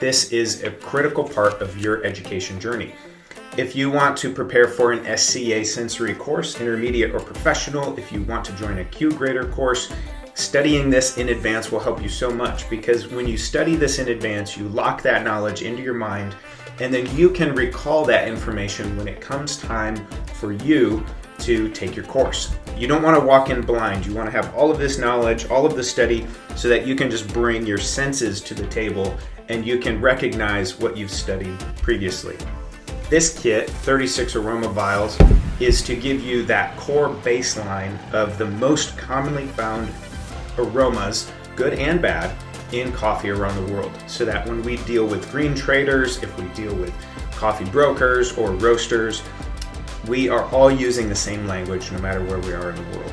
this is a critical part of your education journey. If you want to prepare for an SCA sensory course, intermediate or professional, if you want to join a Q grader course, studying this in advance will help you so much, because when you study this in advance, you lock that knowledge into your mind, and then you can recall that information when it comes time for you to take your course. You don't want to walk in blind. You want to have all of this knowledge, all of the study, so that you can just bring your senses to the table and you can recognize what you've studied previously. This kit, 36 aroma vials, is to give you that core baseline of the most commonly found aromas, good and bad, in coffee around the world, so that when we deal with green traders, if we deal with coffee brokers or roasters, we are all using the same language no matter where we are in the world.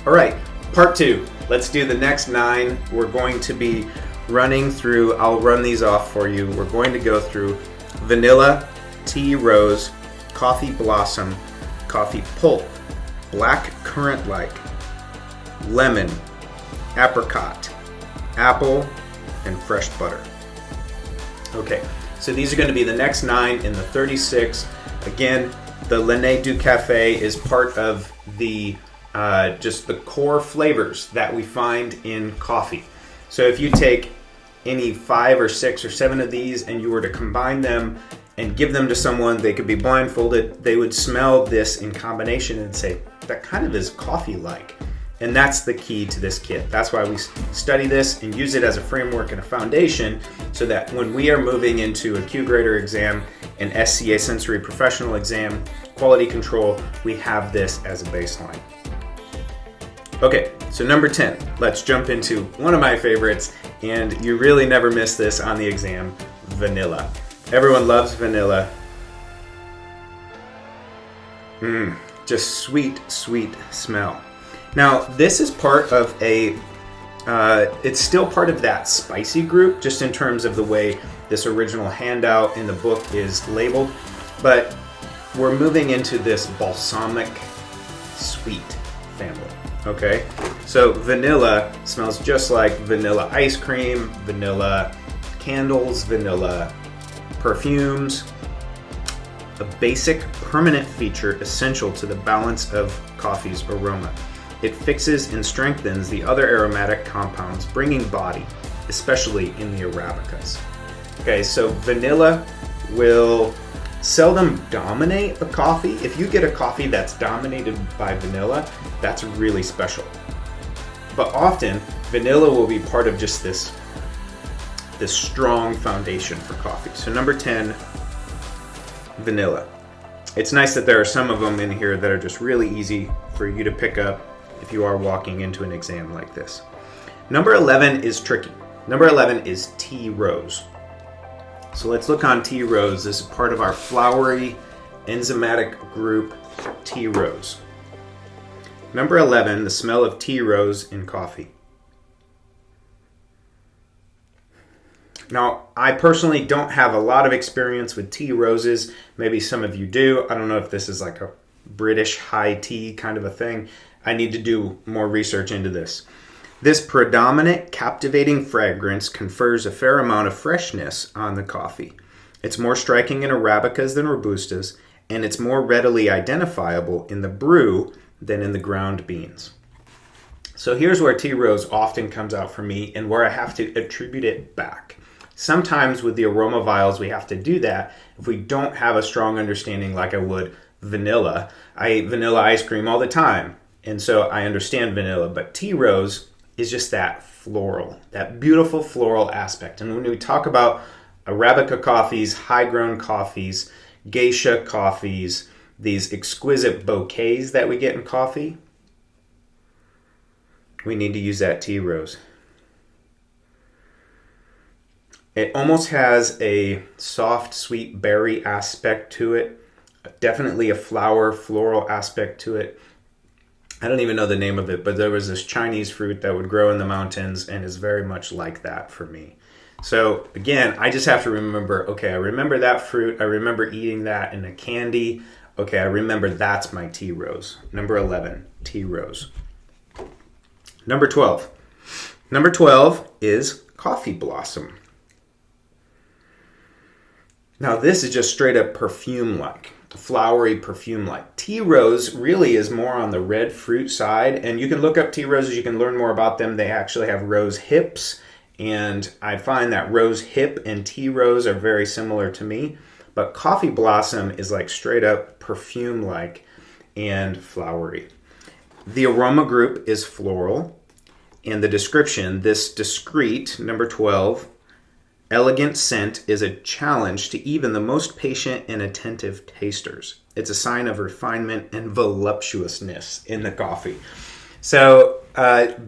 All right, part 2. Let's do the next 9. We're going to be running through, I'll run these off for you. We're going to go through vanilla, tea rose, coffee blossom, coffee pulp, black currant-like, lemon, apricot, apple, and fresh butter. Okay, so these are going to be the next 9 in the 36. Again, the Lait du Café is part of the just the core flavors that we find in coffee. So if you take any 5 or 6 or 7 of these and you were to combine them and give them to someone, they could be blindfolded, they would smell this in combination and say, that kind of is coffee-like. And that's the key to this kit. That's why we study this and use it as a framework and a foundation, so that when we are moving into a Q grader exam, an SCA sensory professional exam, quality control, we have this as a baseline. Okay, so number 10, let's jump into one of my favorites, and you really never miss this on the exam, vanilla. Everyone loves vanilla. Just sweet, sweet smell. Now, this is part of it's still part of that spicy group, just in terms of the way this original handout in the book is labeled, but we're moving into this balsamic sweet family, okay? So vanilla smells just like vanilla ice cream, vanilla candles, vanilla perfumes, a basic permanent feature essential to the balance of coffee's aroma. It fixes and strengthens the other aromatic compounds, bringing body, especially in the Arabicas. Okay, so vanilla will seldom dominate a coffee. If you get a coffee that's dominated by vanilla, that's really special. But often, vanilla will be part of just this strong foundation for coffee. So number 10, vanilla. It's nice that there are some of them in here that are just really easy for you to pick up if you are walking into an exam like this. Number 11 is tricky. Number 11 is tea rose. So let's look on tea rose. This is part of our flowery enzymatic group, tea rose. Number 11, the smell of tea rose in coffee. Now, I personally don't have a lot of experience with tea roses. Maybe some of you do. I don't know if this is like a British high tea kind of a thing. I need to do more research into this. This predominant captivating fragrance confers a fair amount of freshness on the coffee. It's more striking in Arabicas than Robustas, and it's more readily identifiable in the brew than in the ground beans. So here's where tea rose often comes out for me and where I have to attribute it back. Sometimes with the aroma vials we have to do that if we don't have a strong understanding like I would vanilla. I eat vanilla ice cream all the time, and so I understand vanilla, but tea rose is just that floral, that beautiful floral aspect. And when we talk about Arabica coffees, high-grown coffees, geisha coffees, these exquisite bouquets that we get in coffee, we need to use that tea rose. It almost has a soft, sweet berry aspect to it, definitely a floral aspect to it. I don't even know the name of it, but there was this Chinese fruit that would grow in the mountains and is very much like that for me. So again, I just have to remember, okay, I remember that fruit. I remember eating that in a candy. Okay, I remember that's my tea rose. Number 11, tea rose. Number 12. Number 12 is coffee blossom. Now this is just straight up perfume-like, flowery perfume-like. Tea rose really is more on the red fruit side, and you can look up tea roses, you can learn more about them. They actually have rose hips, and I find that rose hip and tea rose are very similar to me. But coffee blossom is like straight up perfume-like and flowery. The aroma group is floral. And the description, this discreet, number 12, elegant scent is a challenge to even the most patient and attentive tasters. It's a sign of refinement and voluptuousness in the coffee. So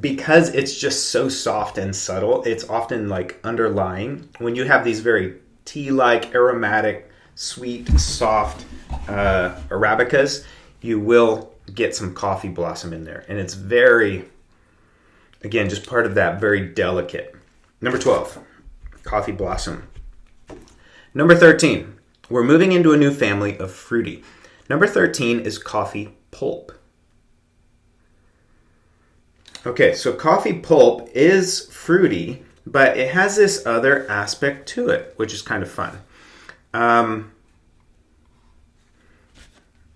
because it's just so soft and subtle, it's often like underlying. When you have these very tea-like, aromatic, sweet, soft Arabicas, you will get some coffee blossom in there. And it's very, again, just part of that very delicate. Number 12, coffee blossom. Number 13, we're moving into a new family of fruity. Number 13 is coffee pulp. Okay, so coffee pulp is fruity, but it has this other aspect to it, which is kind of fun.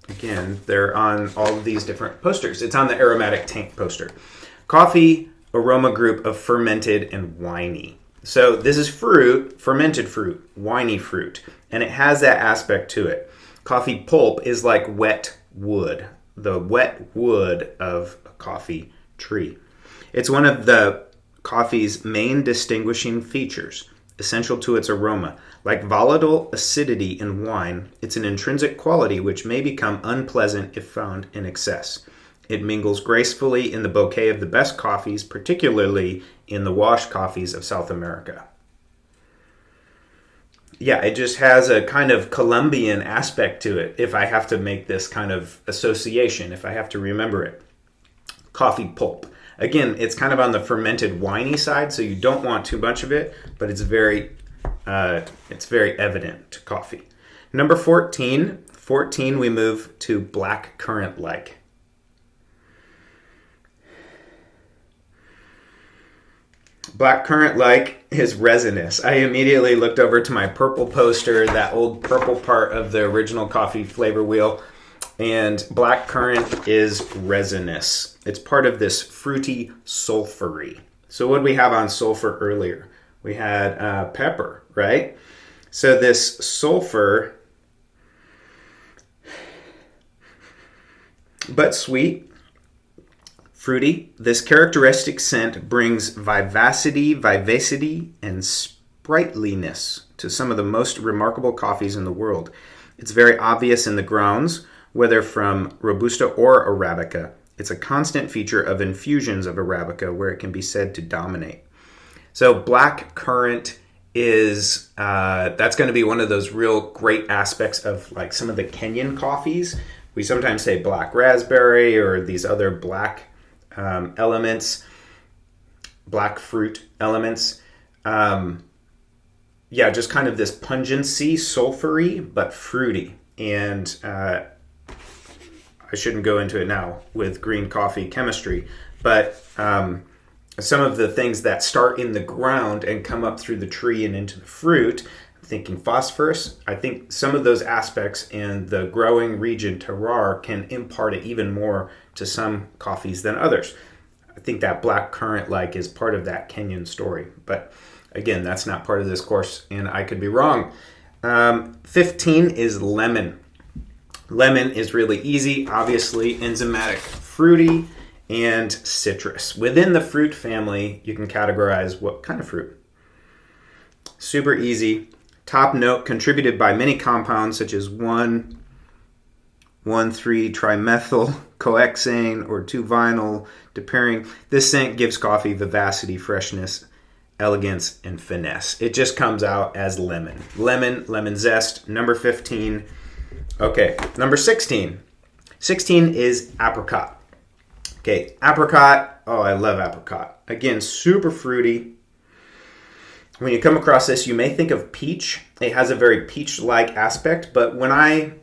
Again, they're on all of these different posters. It's on the aromatic tank poster. Coffee aroma group of fermented and winey. So this is fruit, fermented fruit, winey fruit, and it has that aspect to it. Coffee pulp is like wet wood, the wet wood of a coffee tree. It's one of the coffee's main distinguishing features, essential to its aroma. Like volatile acidity in wine, it's an intrinsic quality which may become unpleasant if found in excess. It mingles gracefully in the bouquet of the best coffees, particularly in the wash coffees of South America. Yeah, it just has a kind of Colombian aspect to it, if I have to make this kind of association, if I have to remember it. Coffee pulp. Again, it's kind of on the fermented winey side, so you don't want too much of it, but it's very evident to coffee. Number 14, we move to black currant-like. Black currant-like is resinous. I immediately looked over to my purple poster, that old purple part of the original coffee flavor wheel, and black currant is resinous. It's part of this fruity sulfury. So what did we have on sulfur earlier? We had pepper, right? So this sulfur, but sweet, fruity. This characteristic scent brings vivacity, and sprightliness to some of the most remarkable coffees in the world. It's very obvious in the grounds, whether from Robusta or Arabica. It's a constant feature of infusions of Arabica where it can be said to dominate. So black currant is, that's going to be one of those real great aspects of like some of the Kenyan coffees. We sometimes say black raspberry or these other black elements, black fruit elements. Just kind of this pungency, sulfury, but fruity. And I shouldn't go into it now with green coffee chemistry, but some of the things that start in the ground and come up through the tree and into the fruit, I'm thinking phosphorus. I think some of those aspects in the growing region terroir can impart it even more to some coffees than others. I think that black currant-like is part of that Kenyan story. But again, that's not part of this course, and I could be wrong. 15 is lemon. Lemon is really easy, obviously enzymatic, fruity, and citrus. Within the fruit family, you can categorize what kind of fruit. Super easy. Top note contributed by many compounds such as 1,3-trimethyl cohexane or 2-vinyl depuring. This scent gives coffee vivacity, freshness, elegance, and finesse. It just comes out as lemon. Lemon zest. Number 15. Okay, number 16. 16 is apricot. Okay, apricot. Oh, I love apricot. Again, super fruity. When you come across this, you may think of peach. It has a very peach-like aspect, but when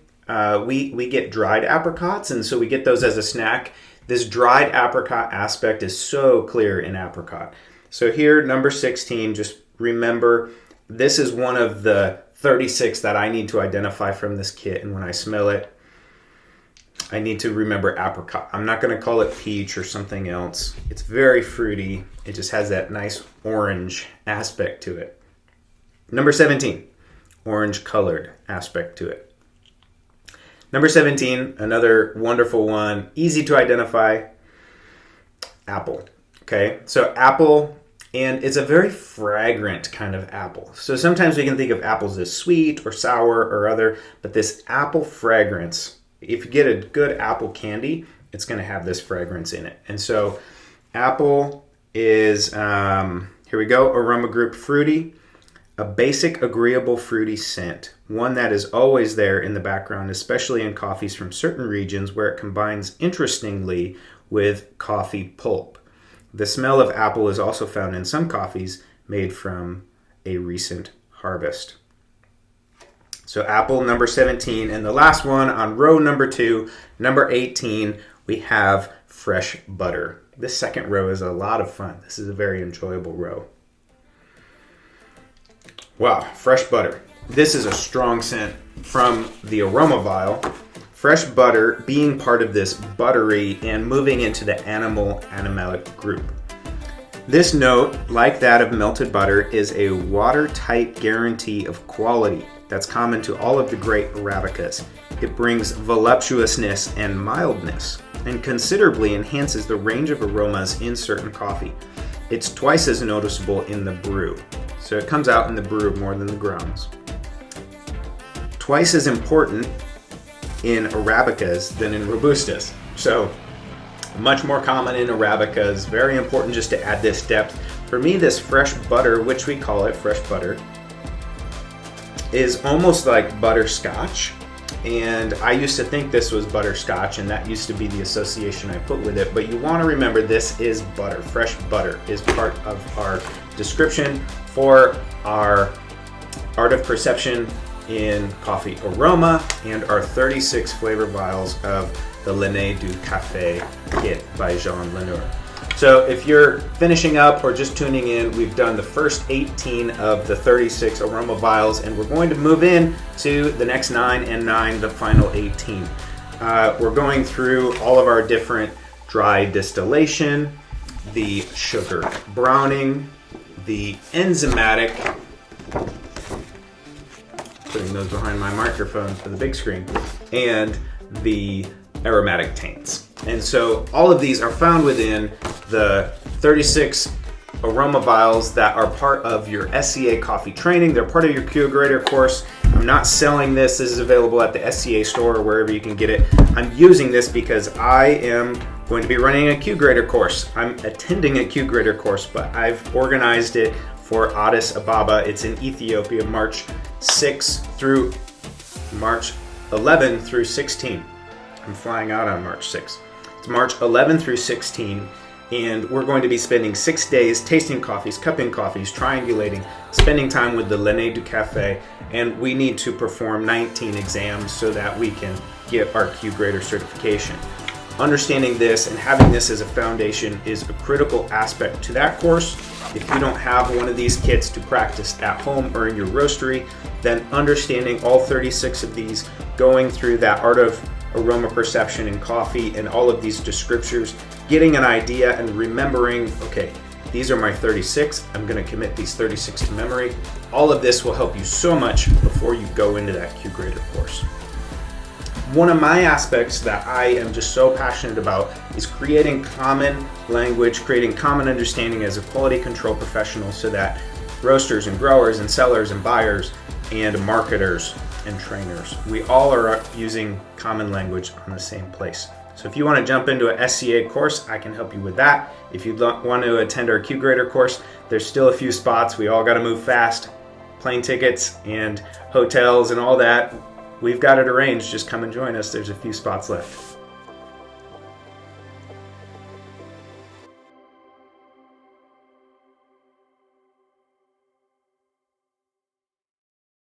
we get dried apricots, and so we get those as a snack, this dried apricot aspect is so clear in apricot. So here, number 16, just remember, this is one of the 36 that I need to identify from this kit, and when I smell it, I need to remember apricot. I'm not going to call it peach or something else. It's very fruity. It just has that nice orange aspect to it. Number 17, orange colored aspect to it. Number 17, another wonderful one, easy to identify, apple. Okay, so apple, and it's a very fragrant kind of apple. So sometimes we can think of apples as sweet or sour or other, but this apple fragrance, if you get a good apple candy, it's going to have this fragrance in it. And so apple is, here we go, aroma group fruity, a basic agreeable fruity scent, one that is always there in the background, especially in coffees from certain regions where it combines interestingly with coffee pulp. The smell of apple is also found in some coffees made from a recent harvest. So apple, number 17, and the last one on row number 2, number 18, we have fresh butter. This second row is a lot of fun. This is a very enjoyable row. Wow, fresh butter. This is a strong scent from the aroma vial. Fresh butter being part of this buttery and moving into the animalic group. This note, like that of melted butter, is a watertight guarantee of quality that's common to all of the great Arabicas. It brings voluptuousness and mildness and considerably enhances the range of aromas in certain coffee. It's twice as noticeable in the brew. So it comes out in the brew more than the grounds. Twice as important in Arabicas than in Robustas. So much more common in Arabicas. Very important just to add this depth. For me, this fresh butter, which we call it fresh butter, is almost like butterscotch, and I used to think this was butterscotch, and that used to be the association I put with it, but you want to remember this is butter. Fresh butter is part of our description for our Art of Perception in Coffee Aroma and our 36 flavor vials of the L'Année du Café kit by Jean Lenoir. So if you're finishing up or just tuning in, we've done the first 18 of the 36 aroma vials, and we're going to move in to the next 9 and 9, the final 18. We're going through all of our different dry distillation, the sugar browning, the enzymatic, putting those behind my microphone for the big screen, and the aromatic taints. And so all of these are found within the 36 aroma vials that are part of your SCA coffee training. They're part of your Q Grader course. I'm not selling this. This is available at the SCA store or wherever you can get it. I'm using this because I am going to be running a Q Grader course. I'm attending a Q Grader course, but I've organized it for Addis Ababa. It's in Ethiopia, March 6 through March 11 through 16. I'm flying out on March 6th. It's March 11 through 16, and we're going to be spending 6 days tasting coffees, cupping coffees, triangulating, spending time with the L'Année du Café, and we need to perform 19 exams so that we can get our Q Grader certification. Understanding this and having this as a foundation is a critical aspect to that course. If you don't have one of these kits to practice at home or in your roastery, then understanding all 36 of these, going through that art of aroma perception in coffee and all of these descriptors, getting an idea and remembering, okay, these are my 36, I'm going to commit these 36 to memory. All of this will help you so much before you go into that Q Grader course. One of my aspects that I am just so passionate about is creating common language, creating common understanding as a quality control professional so that roasters and growers and sellers and buyers and marketers and trainers, we all are using common language on the same place. So if you want to jump into a SCA course, I can help you with that. If you want to attend our Q Grader course, there's still a few spots. We all got to move fast. Plane tickets and hotels and all that, we've got it arranged. Just come and join us. There's a few spots left.